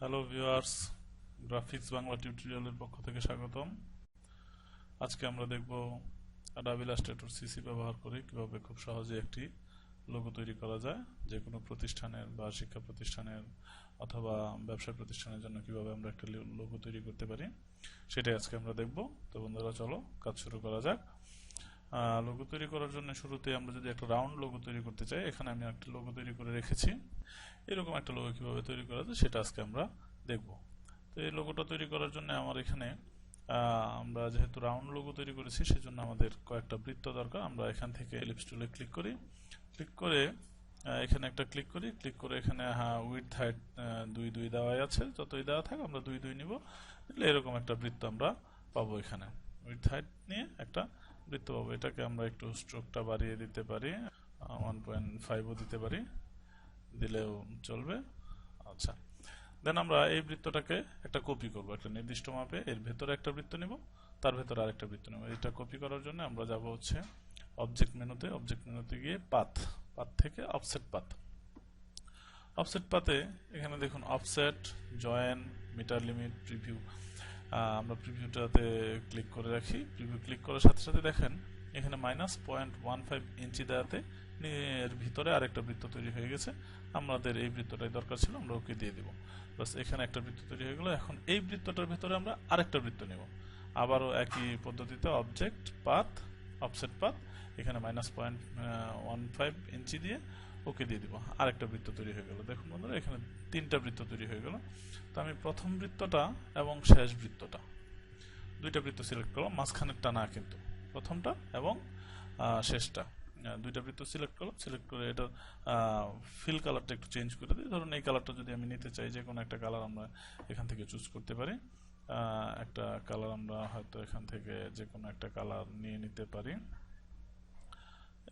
Hello viewers, graphics Bangla টিউটোরিয়ালের পক্ষ থেকে স্বাগতম। আজকে আমরা দেখব অ্যাডোবি ইলাস্ট্রেটর সিসি ব্যবহার করে কিভাবে খুব সহজে একটি লোগো তৈরি করা যায়। যে কোনো প্রতিষ্ঠানের বা শিক্ষা প্রতিষ্ঠানের অথবা ব্যবসায় প্রতিষ্ঠানের জন্য কিভাবে আমরা একটা লোগো তৈরি করতে পারি সেটাই আজকে আমরা দেখব। তো বন্ধুরা, চলো কাজ শুরু করা যাক। লোগো তৈরি করার জন্য শুরুতে আমরা যদি একটা রাউন্ড লোগো তৈরি করতে চাই, এখানে আমি একটা লোগো তৈরি করে রেখেছি। এরকম একটা লোগো কিভাবে তৈরি করা যায় সেটা আজকে আমরা দেখব। তো এই লোগোটা তৈরি করার জন্য আমার এখানে আমরা যেহেতু রাউন্ড লোগো তৈরি করেছি সেজন্য আমাদের কয়েকটা বৃত্ত দরকার। আমরা এখান থেকে এলিপস টুলে ক্লিক করি, ক্লিক করে এখানে একটা ক্লিক করি, ক্লিক করে এখানে উইডথ হাইট 2 2 দেওয়াই আছে। যতই দেওয়া থাকে আমরা 2 2 নিব, নিলে এরকম একটা বৃত্ত আমরা পাবো। এখানে উইডথ হাইট নিয়ে একটা বৃত্ত পাবো। এটাকে আমরা একটু স্ট্রোকটা বাড়িয়ে দিতে পারি, 1.5ও দিতে পারি, দিলেও চলবে। আচ্ছা, দেন আমরা এই বৃত্তটাকে একটা কপি করব একটা নির্দিষ্ট মাপে। এর ভেতরে একটা বৃত্ত নিব, তার ভেতরে আরেকটা বৃত্ত নেব। এটা কপি করার জন্য আমরা যাব হচ্ছে অবজেক্ট মেনুতে গিয়ে পাথ থেকে অফসেট পাথ। অফসেট পাথে এখানে দেখুন offset, join, meter limit, preview. আমরা প্রিভিউটাতে ক্লিক করে রাখি। প্রিভিউ ক্লিক করার সাথে সাথে দেখেন এখানে -0.15 ইঞ্চি দেওয়াতে এর ভিতরে আরেকটা বৃত্ত তৈরি হয়ে গেছে। আমাদের এই বৃত্তটাই দরকার ছিল, আমরা ওকে দিয়ে দিব। বাস, এখানে একটা বৃত্ত তৈরি হয়ে গেল। এখন এই বৃত্তটার ভিতরে আমরা আরেকটা বৃত্ত নেব। আবারও একই পদ্ধতিতে অবজেক্ট পাথ, অফসেট পাথ, এখানে -0.15 ইঞ্চি দিয়ে ওকে দিয়ে দিব। আরেকটা বৃত্ত তৈরি হয়ে গেল। দেখুন বন্ধুরা, এখানে 3টা বৃত্ত তৈরি হয়ে গেল। তো আমি প্রথম বৃত্তটা এবং শেষ বৃত্তটা, 2টা বৃত্ত সিলেক্ট করলাম, মাঝখানেরটা না কিন্তু, প্রথমটা এবং শেষটা। 2টা বৃত্ত সিলেক্ট করলাম। সিলেক্ট করে এটা ফিল কালারটা একটু চেঞ্জ করে দিই। ধরুন এই কালারটা যদি আমি নিতে চাই, যে কোনো একটা কালার আমরা এখান থেকে চুজ করতে পারি। একটা কালার আমরা হয়তো এখান থেকে যে কোনো একটা কালার নিয়ে নিতে পারি।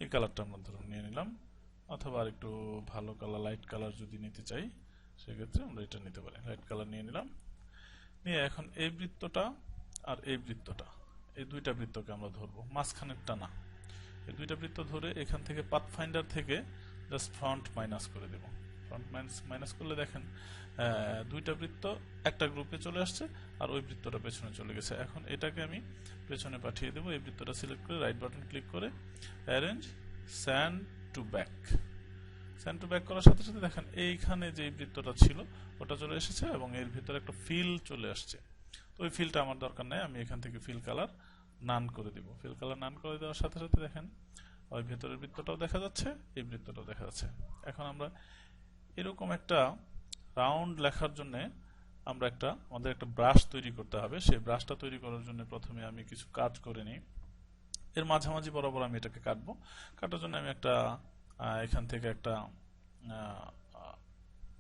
এই কালারটা আমরা ধরুন নিয়ে নিলাম, অথবা আর একটু ভালো কালার, লাইট কালার যদি নিতে চাই সেক্ষেত্রে আমরা এটা নিতে পারি। লাইট কালার নিয়ে নিলাম, নিয়ে এখন এই বৃত্তটা আর এই বৃত্তটা, এই 2টা বৃত্তকে আমরা ধরবো, মাঝখানেরটা না। এই 2টা বৃত্ত ধরে এখান থেকে পাথফাইন্ডার থেকে জাস্ট ফ্রন্ট মাইনাস করে দেব। ফ্রন্ট মাইনাস করলে দেখেন 2টা বৃত্ত একটা গ্রুপে চলে আসছে, আর ওই বৃত্তটা পেছনে চলে গেছে। এখন এটাকে আমি পেছনে পাঠিয়ে দেবো। এই বৃত্তটা সিলেক্ট করে রাইট বাটন ক্লিক করে arrange send to back. Send to back করার সাথে সাথে দেখেন এইখানে যে বৃত্তটা ছিল ওটা চলে এসেছে এবং এর ভিতরে একটা ফিল চলে আসছে। তো ওই ফিলটা আমার দরকার নেই, আমি এখান থেকে ফিল কালার নান করে দিব। ফিল কালার নান করে দেওয়ার সাথে সাথে দেখেন ওই ভেতরের বৃত্তটাও দেখা যাচ্ছে, এই বৃত্তটাও দেখা যাচ্ছে। এখন আমরা এরকম একটা রাউন্ড লেখার জন্য আমাদের একটা ব্রাশ তৈরি করতে হবে। সেই ব্রাশটা তৈরি করার জন্য প্রথমে আমি কিছু কাজ করে নিই। এর মাঝামাঝি বরাবর আমি এটাকে কাটবো। কাটার জন্য আমি এখান থেকে একটা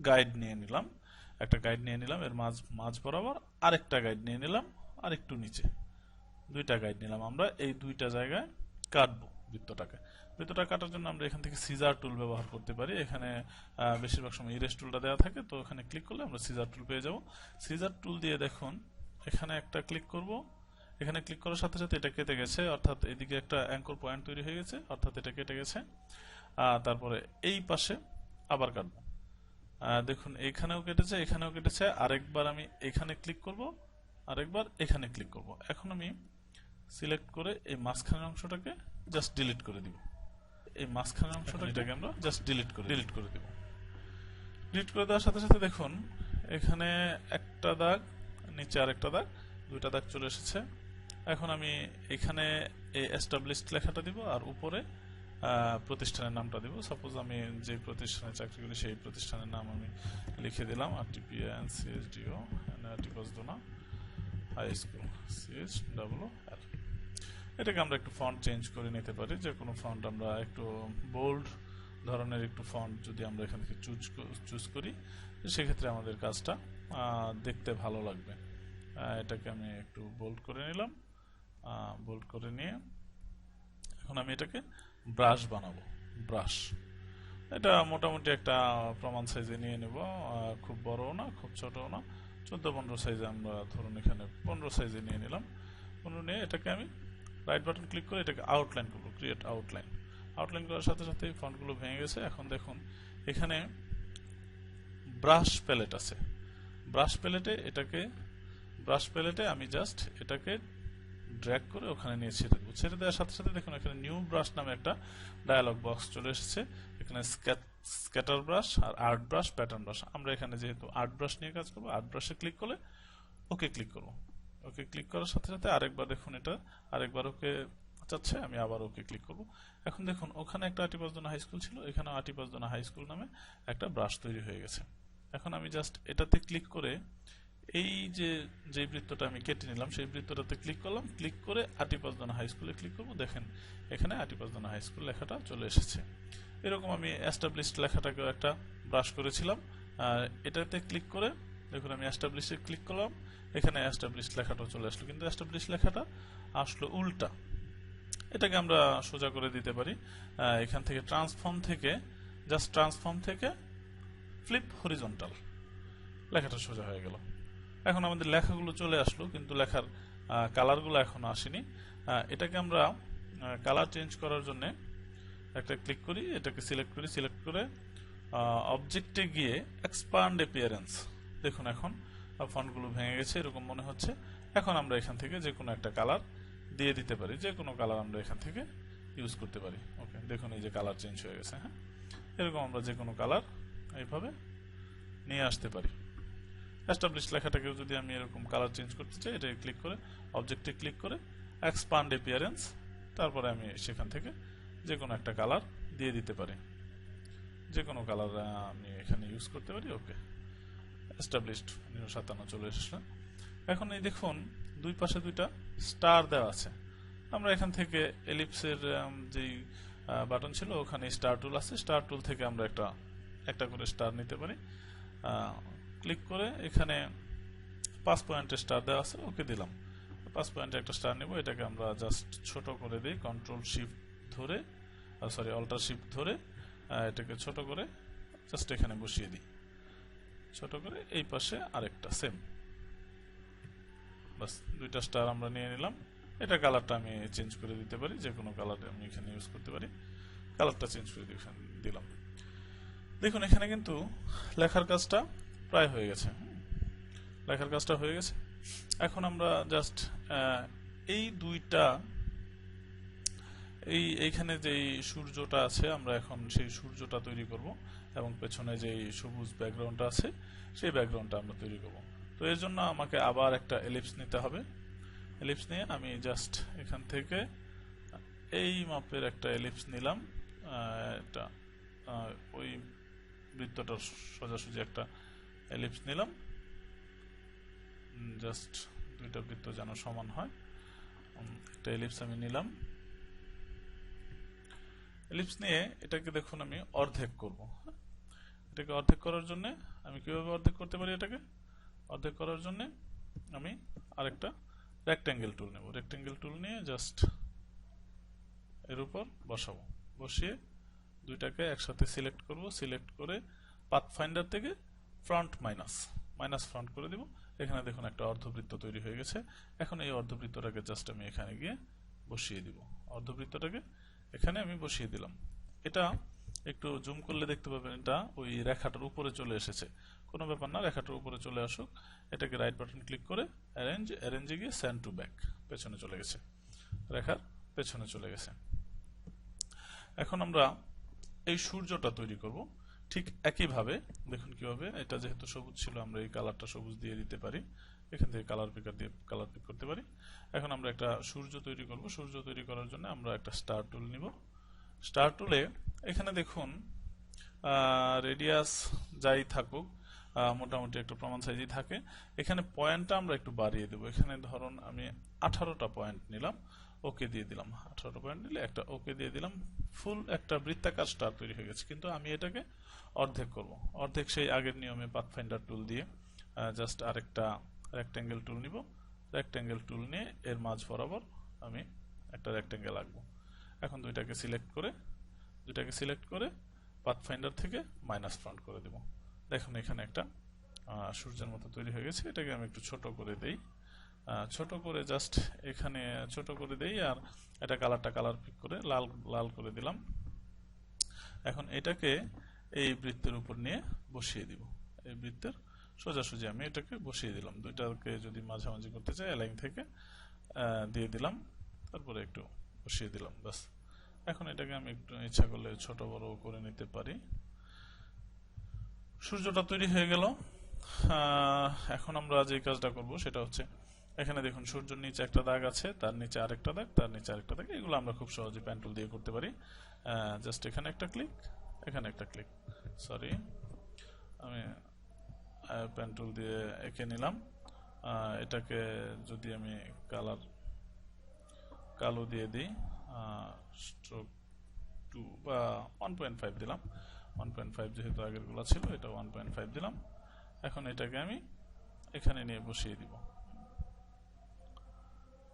গাইড নিয়ে নিলাম। এর মাঝ বরাবর আরেকটা গাইড নিয়ে নিলাম, আর একটু নিচে 2টা গাইড নিলাম। আমরা এই 2টা জায়গায় কাটবো বৃত্তটা কাটার জন্য আমরা এখান থেকে সিজার টুল ব্যবহার করতে পারি। এখানে বেশিরভাগ সময় ইরেজ টুলটা দেওয়া থাকে, তো এখানে ক্লিক করলে আমরা সিজার টুল পেয়ে যাব। সিজার টুল দিয়ে দেখুন এখানে একটা ক্লিক করব। এখানে ক্লিক করার সাথে সাথে এটা কেটে গেছে, অর্থাৎ এদিকে একটা অ্যাঙ্কর পয়েন্ট তৈরি হয়ে গেছে, অর্থাৎ এটা কেটে গেছে। তারপরে এই পাশে আবার কাটবো। দেখুন এখানেও কেটেছে। আরেকবার আমি এখানে ক্লিক করব, আরেকবার এখানে ক্লিক করব। এখন আমি সিলেক্ট করে এই মাঝখানের অংশটাকে জাস্ট ডিলিট করে দিব। আমরা জাস্ট ডিলিট করে দিব। ডিলিট করে দেওয়ার সাথে সাথে দেখুন এখানে একটা দাগ, নিচে আরেকটা দাগ, 2টা দাগ চলে এসেছে। এখন আমি এখানে এই এস্টাবলিশড লেখাটা দিব, আর উপরে প্রতিষ্ঠানের নামটা দিব। সাপোজ আমি যে প্রতিষ্ঠানে চাকরি করি সেই প্রতিষ্ঠানের নাম আমি লিখে দিলাম, RTPNCSDO NRTPSDONA high school CHOOL। এটাকে আমরা একটু ফন্ট চেঞ্জ করে নিতে পারি। যে কোনো ফন্ট আমরা একটু বোল্ড ধরনের একটু ফন্ট যদি আমরা এখান থেকে চুজ করি, সেক্ষেত্রে আমাদের কাজটা দেখতে ভালো লাগবে। এটাকে আমি একটু বোল্ড করে নিলাম। বোল্ড করে নিয়ে এখন আমি এটাকে ব্রাশ বানাবো। ব্রাশ এটা মোটামুটি একটা প্রমাণ সাইজে নিয়ে নেব, খুব বড়ও না খুব ছোটও না, 14-15 সাইজে আমরা ধরুন এখানে 15 সাইজে নিয়ে নিলাম। 15 নিয়ে এটাকে আমি রাইট বাটন ক্লিক করে এটাকে আউটলাইন করব, ক্রিয়েট আউটলাইন। আউটলাইন করার সাথে সাথে ফন্টগুলো ভেঙে গেছে। এখন দেখুন এখানে ব্রাশ প্যালেট আছে। ব্রাশ প্যালেটে আমি জাস্ট এটাকে ড্র্যাগ করে ওখানে নিয়ে ছেড়ে দেওয়ার সাথে সাথে দেখুন এখানে নিউ ব্রাশ নামে একটা ডায়ালগ বক্স চলে এসেছে। এখানে স্ক্যাটার ব্রাশ আর আর্ট ব্রাশ, প্যাটার্ন ব্রাশ। আমরা এখানে যেহেতু আর্ট ব্রাশ নিয়ে কাজ করবো, আর্ট ব্রাশে ক্লিক করলে ওকে ক্লিক করব। ওকে ক্লিক করার সাথে সাথে আরেকবার দেখুন এটা আরেকবার ওকে চাচ্ছে, আমি আবার ওকে ক্লিক করব। এখন দেখুন ওখানে একটা আটিপাঁচদোনা হাই স্কুল ছিল, এখানে আটিপাঁচদোনা হাই স্কুল নামে একটা ব্রাশ তৈরি হয়ে গেছে। এখন আমি জাস্ট এটাতে ক্লিক করে এই যে বৃত্তটা আমি কেটে নিলাম সেই বৃত্তটাতে ক্লিক করলাম, ক্লিক করে আটিপাঁচদোনা হাই স্কুলে ক্লিক করব। দেখেন এখানে আটিপাঁচদোনা হাই স্কুল লেখাটা চলে এসেছে। এরকম আমি এস্টাবলিশড লেখাটাকেও একটা ব্রাশ করেছিলাম, এটাতে ক্লিক করে দেখুন আমি এস্টাবলিশে ক্লিক করলাম, এখানে এস্টাবলিশড লেখাটাও চলে আসলো, কিন্তু এস্টাবলিশড লেখাটা আসলো উল্টা। এটাকে আমরা সোজা করে দিতে পারি। এখান থেকে ট্রান্সফর্ম থেকে ফ্লিপ হরিজন্টাল, লেখাটা সোজা হয়ে গেল। এখন আমাদের লেখাগুলো চলে আসলো, কিন্তু লেখার কালারগুলো এখনো আসেনি। এটাকে আমরা কালার চেঞ্জ করার জন্য একটা ক্লিক করি, এটাকে সিলেক্ট করে অবজেক্টে গিয়ে এক্সপান্ড অ্যাপিয়ারেন্স। দেখুন এখন ফন্টগুলো ভেঙে গেছে এরকম মনে হচ্ছে। এখন আমরা এখান থেকে যে কোনো একটা কালার দিয়ে দিতে পারি, যে কোনো কালার আমরা এখান থেকে ইউজ করতে পারি। ওকে, দেখুন এই যে কালার চেঞ্জ হয়ে গেছে। হ্যাঁ, এরকম আমরা যে কোনো কালার এইভাবে নিয়ে আসতে পারি। এস্টাবলিশ লেখাটাকেও যদি আমি এরকম কালার চেঞ্জ করতে চাই, এটাকে ক্লিক করে অবজেক্টে ক্লিক করে এক্সপান্ড অ্যাপিয়ারেন্স, তারপরে আমি সেখান থেকে যে কোনো একটা কালার দিয়ে দিতে পারি, যে কোনো কালার আমি এখানে ইউজ করতে পারি। ওকে, এস্টাবলিশড 57 চলে এসেছে। এখন এই দেখুন দুই পাশে দুইটা স্টার দেওয়া আছে। আমরা এখান থেকে এলিপসের যেই বাটন ছিল ওখানে স্টার টুল আছে, স্টার টুল থেকে আমরা একটা করে স্টার নিতে পারি। ক্লিক করে এখানে 5 পয়েন্টের স্টার দেওয়া আছে, ওকে দিলাম। 5 পয়েন্টে একটা স্টার নেব, এটাকে আমরা জাস্ট ছোট করে দিই, অল্টার শিফট ধরে এটাকে ছোট করে জাস্ট এখানে বসিয়ে দিই, ছোট করে এই পাশে আরেকটা সেম, বাস দুইটা স্টার আমরা নিয়ে নিলাম। এটা কালারটা আমি চেঞ্জ করে দিতে পারি, যে কোনো কালার আমি এখানে ইউজ করতে পারি। কালারটা চেঞ্জ করে দিলাম। দেখুন এখানে কিন্তু লেখার কাজটা প্রায় হয়ে গেছে, এখন আমরা জাস্ট এইখানে যেই সূর্যটা আছে আমরা এখন সেই সূর্যটা তৈরি করব, এবং পেছনে যেই সবুজ ব্যাকগ্রাউন্ডটা আছে সেই ব্যাকগ্রাউন্ডটা আমরা তৈরি করব। তো এর জন্য আমাকে আবার একটা এলিপস নিতে হবে। এলিপস নিয়ে আমি জাস্ট এখান থেকে এই মাপের একটা এলিপস নিলাম, এটা ওই বৃত্তটার সোজাসুজি একটা এলিপস নিলাম, জাস্ট দুইটা বৃত্ত যেন সমান হয়। একটা এলিপস আমি নিলাম, এলিপস নিয়ে এটাকে দেখুন আমি অর্ধেক করব। এটাকে অর্ধেক করার জন্য আমি কিভাবে অর্ধেক করতে পারি, এটাকে অর্ধেক করার জন্য আমি আরেকটা রেক্ট্যাঙ্গেল টুল নেব। রেক্ট্যাঙ্গেল টুল নিয়ে জাস্ট এর উপর বসাবো, বসিয়ে দুইটাকে একসাথে সিলেক্ট করব, সিলেক্ট করে পাথফাইন্ডার থেকে ফ্রন্ট মাইনাস ফ্রন্ট করে দিব। এখানে দেখুন একটা অর্ধবৃত্ত তৈরি হয়ে গেছে। এখন এই অর্ধবৃত্তটাকে জাস্ট আমি এখানে গিয়ে বসিয়ে দিব, অর্ধবৃত্তটাকে এখানে আমি বসিয়ে দিলাম। এটা একটু জুম করলে দেখতে পাবেন এটা ওই রেখাটার উপরে চলে এসেছে, কোনো ব্যাপার না, রেখাটার উপরে চলে আসুক। এটাকে রাইট বাটন ক্লিক করে অ্যারেঞ্জে গিয়ে সেন্ড টু ব্যাক, পেছনে চলে গেছে, রেখার পেছনে চলে গেছে। এখন আমরা এই সূর্যটা তৈরি করব ঠিক একইভাবে। দেখুন কিভাবে, এটা যেহেতু সবুজ ছিল আমরা এই কালারটা সবুজ দিয়ে দিতে পারি, এখান থেকে কালার পিক করতে পারি। এখন আমরা একটা সূর্য তৈরি করব। সূর্য তৈরি করার জন্য আমরা একটা স্টার টুল নিব। স্টার টুলে এখানে দেখুন রেডিয়াস যাই থাকুক, মোটামুটি একটা প্রমাণ সাইজই থাকে। এখানে পয়েন্টটা আমরা একটু বাড়িয়ে দেব। এখানে ধরুন আমি 18টা পয়েন্ট নিলাম, ওকে দিয়ে দিলাম। 18টা পয়েন্ট নিলে একটা ওকে দিয়ে দিলাম, ফুল একটা বৃত্তাকার স্টার তৈরি হয়ে গেছে। কিন্তু আমি এটাকে অর্ধেক করব। অর্ধেক সেই আগের নিয়মে পাথফাইন্ডার টুল দিয়ে জাস্ট আরেকটা রেক্ট্যাঙ্গেল টুল নিব। রেক্ট্যাঙ্গেল টুল নিয়ে এর মাঝ বরাবর আমি একটা রেক্ট্যাঙ্গেল আঁকবো। এখন দুইটাকে সিলেক্ট করে পাথফাইন্ডার থেকে মাইনাস ফ্রন্ট করে দেব। দেখুন এখানে একটা সূর্যের মতো তৈরি হয়ে গেছে। এটাকে আমি একটু ছোট করে দেই, ছোট করে জাস্ট এখানে ছোট করে দেই, আর এটা কালার পিক করে লাল করে দিলাম। এখন এটাকে এই বৃত্তের উপর নিয়ে বসিয়ে দিব, এই বৃত্তের সোজাসুজি আমি এটাকে বসিয়ে দিলাম। দুইটাকে যদি মাঝামাঝি করতে চাই অ্যালাইন থেকে দিয়ে দিলাম, তারপরে একটু বসিয়ে দিলাম, বাস। এখন এটাকে আমি একটু ইচ্ছা করলে ছোট বড় করে নিতে পারি। সূর্যটা তৈরি হয়ে গেল। এখন আমরা যে কাজটা করব সেটা হচ্ছে, এখানে দেখুন সূর্যের নিচে একটা দাগ আছে, তার নিচে আরেকটা দাগ, তার নিচে আরেকটা দাগ। এগুলো আমরা খুব সহজে পেন টুল দিয়ে করতে পারি। জাস্ট এখানে একটা ক্লিক, এখানে একটা ক্লিক, সরি আমি পেন টুল দিয়ে এঁকে নিলাম। এটাকে যদি আমি কালো দিয়ে দিই, স্ট্রোক 2 বা 1.5 দিলাম। 1.5 যেহেতু আগেরগুলো ছিল, এটা 1.5 দিলাম। এখন এটাকে আমি এখানে নিয়ে বসিয়ে দিব,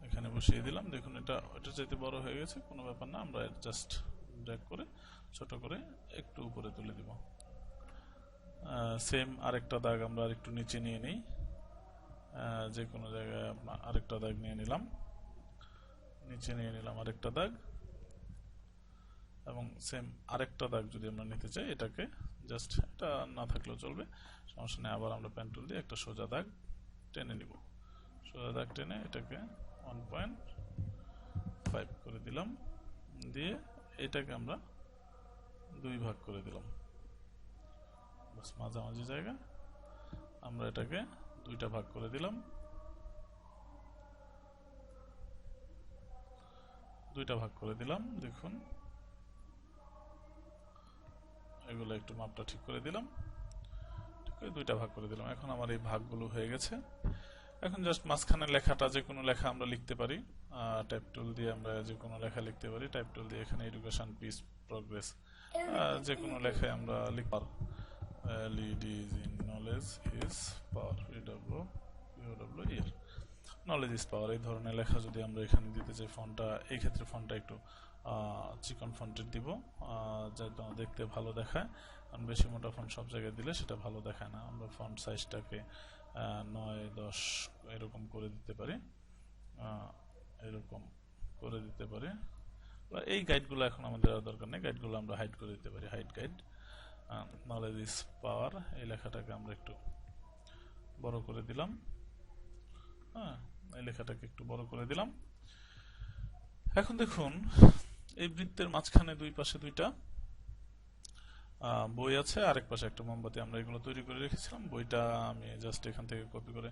এখানে বসিয়ে দিলাম। দেখুন এটা চাইতে বড় হয়ে গেছে, কোনো ব্যাপার না, আমরা জাস্ট ড্র্যাগ করে ছোট করে একটু উপরে তুলে দিব। সেম আরেকটা দাগ আমরা আরেকটু নিচে নিয়ে নিই, যে কোনো জায়গায় আরেকটা দাগ নিয়ে নিলাম, নিচে নিয়ে নিলাম আরেকটা দাগ, এবং সেম আরেকটা দাগ যদি আমরা নিতে চাই, এটাকে জাস্ট, এটা না থাকলেও চলবে, সমস্যা নেই। আবার আমরা পেন টুল দিয়ে একটা সোজা দাগ টেনে নিব, সোজা দাগ টেনে এটাকে 1.5 করে দিলাম, দিয়ে এটাকে আমরা 2 ভাগ করে দিলাম, বাস মাঝামাঝি জায়গা আমরা এটাকে 2টা ভাগ করে দিলাম, 2টা ভাগ করে দিলাম। দেখুন এগুলো একটু মাপটা ঠিক করে দিলাম, ঠিক করে 2টা ভাগ করে দিলাম। এখন আমার এই ভাগগুলো হয়ে গেছে। এখন জাস্ট মাঝখানে লেখাটা, যে কোনো লেখা আমরা লিখতে পারি, টাইপ টুল দিয়ে আমরা যে কোনো লেখা লিখতে পারি। টাইপ টুল দিয়ে এখানে এডুকেশন, পিস, প্রগ্রেস, যে কোনো লেখায় আমরা লিখতে, LED is in knowledge is power, knowledge is power, এই ধরনের লেখা যদি আমরা এখানে দিতে চাই, ফন্টটা এই ক্ষেত্রে ফন্টটা একটু চিকন ফন্টের দিব, যাতে দেখতে ভালো দেখায়। কারণ বেশি মোটা ফন্ট সব জায়গায় দিলে সেটা ভালো দেখায় না। আমরা ফন্ট সাইজটাকে 9-10 এরকম করে দিতে পারি, এরকম করে দিতে পারি। এই গাইডগুলো এখন আমাদের দরকার নেই, গাইডগুলো আমরা হাইড করে দিতে পারি, hide guide. Knowledge is power, এই লেখাটাকে আমরা একটু বড় করে দিলাম, এই লেখাটাকে একটু বড় করে দিলাম। এখন দেখুন এই বৃত্তের মাঝখানে দুই পাশে 2টা বই আছে, আরেক পাশে একটা মোমবাতি। আমরা এগুলো তৈরি করে রেখেছিলাম, বইটা আমি জাস্ট এখান থেকে কপি করে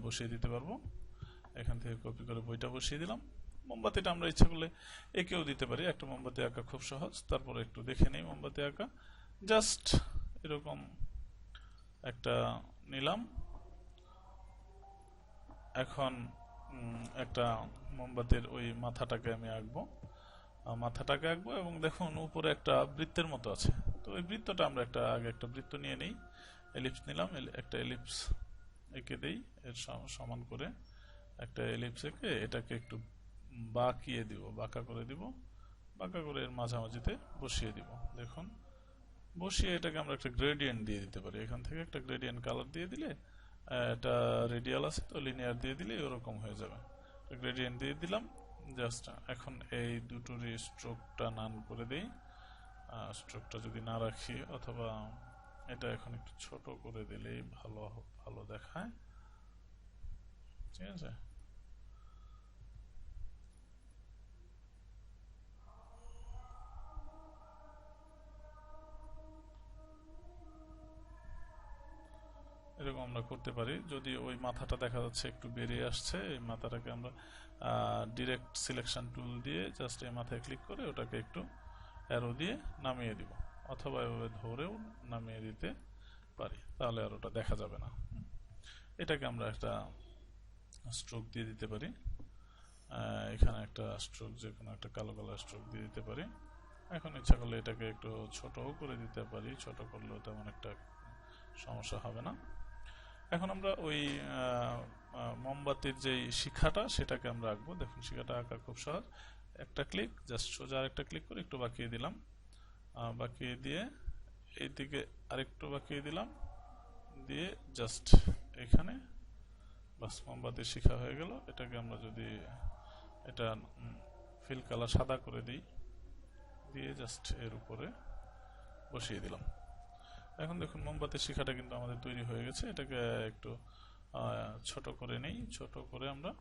বসিয়ে দিতে পারবো। এখান থেকে কপি করে বইটা বসিয়ে দিলাম। মোমবাতিটা আমরা ইচ্ছা করলে এঁকেও দিতে পারি, একটা মোমবাতি আঁকা খুব সহজ। তারপরে একটু দেখে নেই মোমবাতি আঁকা, জাস্ট এরকম একটা নিলাম। এখন একটা মোমবাতির ওই মাথাটাকে আমি আঁকবো, এবং দেখুন উপরে একটা বৃত্তের মতো আছে। তো ওই বৃত্তটা আমরা আগে একটা বৃত্ত নিয়ে নিই, এলিপস নিলাম, একটা এলিপস এঁকে দেই, এর সমান করে একটা এলিপস এঁকে এটাকে একটু বাঁকিয়ে দিব, বাঁকা করে দিব, বাঁকা করে এর মাঝামাঝিতে বসিয়ে দিব। দেখুন বসিয়ে এটাকে আমরা একটা গ্রেডিয়েন্ট দিয়ে দিতে পারি, এখান থেকে একটা গ্রেডিয়েন্ট কালার দিয়ে দিলে, এটা রেডিয়াল আছে তো লিনিয়ার দিয়ে দিলে এরকম হয়ে যাবে। গ্রেডিয়েন্ট দিয়ে দিলাম জাস্ট। এখন এই দুটোর স্ট্রোকটা নান করে দেই, স্ট্রোকটা যদি না রাখি, অথবা এটা এখন একটু ছোট করে দিলেই ভালো দেখায়, ঠিক আছে। এরকম আমরা করতে পারি। যদি ওই মাথাটা দেখা যাচ্ছে একটু বেরিয়ে আসছে, এই মাথাটাকে আমরা ডিরেক্ট সিলেকশন টুল দিয়ে জাস্ট এই মাথায় ক্লিক করে ওটাকে একটু অ্যারো দিয়ে নামিয়ে দিব, অথবা এভাবে ধরেও নামিয়ে দিতে পারি, তাহলে আর ওটা দেখা যাবে না। এটাকে আমরা একটা স্ট্রোক দিয়ে দিতে পারি, এখানে একটা স্ট্রোক, যে কোনো একটা কালো কালার স্ট্রোক দিয়ে দিতে পারি। এখন ইচ্ছা করলে এটাকে একটু ছোটও করে দিতে পারি, ছোট করলেও তেমন একটা সমস্যা হবে না। এখন আমরা ওই মোমবাতির যে শিখাটা, সেটাকে আমরা আঁকবো। দেখুন শিখাটা আঁকা খুব সহজ, একটা ক্লিক, জাস্ট সোজা আরেকটা ক্লিক করে একটু বাঁকিয়ে দিলাম, বাঁকিয়ে দিয়ে এইদিকে আরেকটু বাঁকিয়ে দিলাম, দিয়ে জাস্ট এখানে বাস মোমবাতির শিখা হয়ে গেল। এটাকে আমরা যদি এটা ফিল কালার সাদা করে দিই, দিয়ে জাস্ট এর উপরে বসিয়ে দিলাম। এখন দেখুন মোমবাতির শিখাটা কিন্তু আমাদের তৈরি হয়ে গেছে। এটাকে একটু ছোট করে নেই। ছোট করে আমরা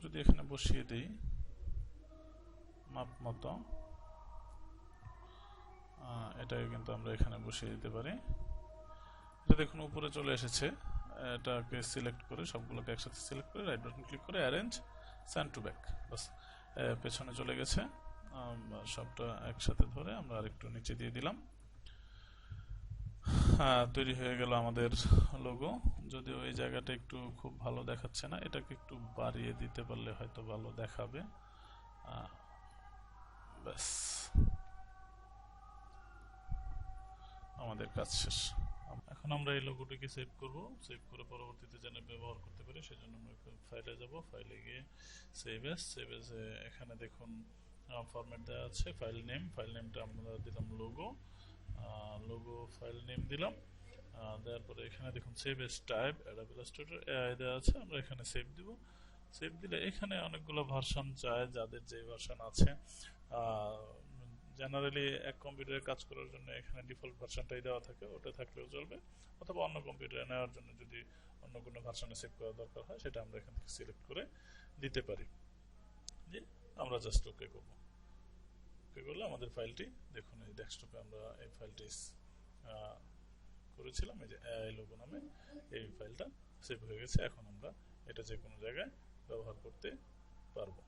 যদি এখানে বসিয়ে দিই মাপ মতো, এটাকে কিন্তু আমরা এখানে বসিয়ে দিতে পারি। এটা দেখুন উপরে চলে এসেছে। এটাকে সিলেক্ট করে সবগুলোকে একসাথে সিলেক্ট করে রাইট বাটন ক্লিক করে অ্যারেঞ্জ সেন্ড টু ব্যাক, বাস পেছনে চলে গেছে। সবটা একসাথে ধরে আমরা আরেকটু নিচে দিয়ে দিলাম। তৈরি হয়ে গেল আমাদের লোগো। যদিও এই জায়গাটা একটু খুব ভালো দেখাচ্ছে না, এটাকে একটু বাড়িয়ে দিতে পারলে হয়তো ভালো দেখাবে। ব্যাস, আমাদের কাজ শেষ। এখন আমরা এই লোগোটিকে সেভ করব। সেভ করে পরবর্তীতে যেন ব্যবহার করতে পারি সেজন্য আমরা ফাইলে যাব। ফাইলে গিয়ে সেভ এস, এখানে দেখুন ফরম্যাট দেওয়া আছে ফাইল নেমটা আমরা দিলাম লোগো ফাইল নেম দিলাম। দেওয়ার পরে এখানে দেখুন save S type Adobe Illustrator AI দেওয়া আছে, আমরা এখানে সেভ দিব। সেভ দিলে এখানে অনেকগুলো ভার্সন চায়, যাদের যে ভার্সন আছে। জেনারেলি এক কম্পিউটারে কাজ করার জন্য এখানে ডিফল্ট ভার্সনটাই দেওয়া থাকে, ওটা থাকলেও চলবে। অথবা অন্য কম্পিউটারে নেওয়ার জন্য যদি অন্য কোনো ভার্সনে সেভ করা দরকার হয় সেটা আমরা এখান থেকে সিলেক্ট করে দিতে পারি। যে আমরা জাস্ট ওকে করব। ওকে করলে আমাদের ফাইলটি দেখুন এই ডেস্কটপে আমরা এই ফাইলটি করেছিলাম, এই যে এআই লোগো নামে এই ফাইলটা সেভ হয়ে গেছে। এখন আমরা এটা যে কোনো জায়গায় ব্যবহার করতে পারবো।